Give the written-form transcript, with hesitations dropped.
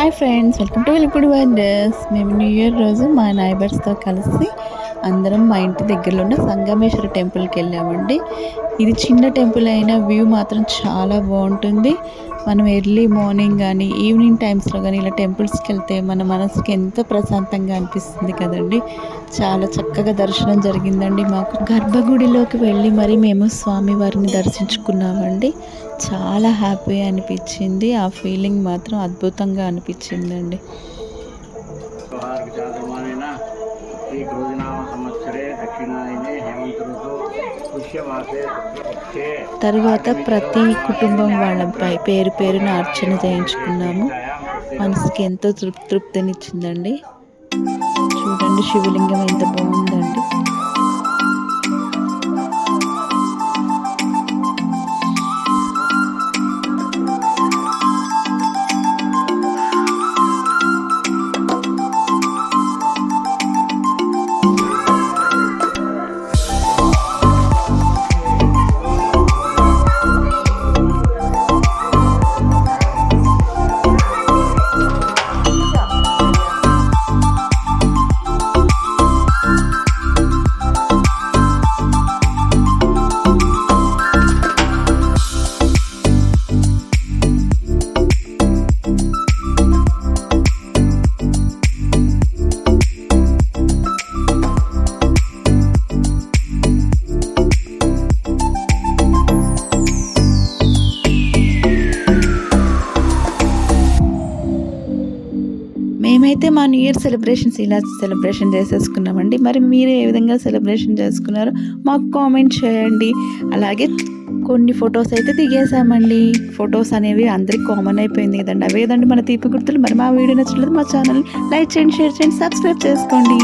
Hi friends, welcome to వెలుగుడు wonders. మేము new year రోజు మా నైబర్స్తో కలిసి అందరం మా ఇంటి దగ్గరలో ఉన్న సంగమేశ్వర టెంపుల్కి వెళ్ళామండి. ఇది చిన్న టెంపుల్ అయినా వ్యూ మాత్రం చాలా బాగుంటుంది. మనం ఎర్లీ మార్నింగ్ కానీ ఈవినింగ్ టైమ్స్లో కానీ ఇలా టెంపుల్స్కి వెళ్తే మన మనసుకి ఎంతో ప్రశాంతంగా అనిపిస్తుంది కదండి. చాలా చక్కగా దర్శనం జరిగిందండి. మాకు గర్భగుడిలోకి వెళ్ళి మరి మేము స్వామివారిని దర్శించుకున్నామండి. చాలా హ్యాపీ అనిపించింది. ఆ ఫీలింగ్ మాత్రం అద్భుతంగా అనిపించిందండి. తర్వాత ప్రతి కుటుంబం వాళ్ళపై పేరు పేరున అర్చన చేయించుకున్నాము. మనసుకి ఎంతో తృప్తినిచ్చిందండి. చూడండి, శివలింగం ఎంత బాగుందండి. మేమైతే మా న్యూ ఇయర్ సెలబ్రేషన్స్ ఇలా సెలబ్రేషన్ చేసేసుకున్నామండి. మరి మీరు ఏ విధంగా సెలబ్రేషన్ చేసుకున్నారో మాకు కామెంట్ చేయండి. అలాగే కొన్ని ఫొటోస్ అయితే దిగేసామండి. ఫొటోస్ అనేవి అందరికి కామన్ అయిపోయింది కదండి. అవేదండి మన తీపి గుర్తులు. మరి మా వీడియో నచ్చలేదు మా ఛానల్ని లైక్ చేయండి, షేర్ చేయండి, సబ్స్క్రైబ్ చేసుకోండి.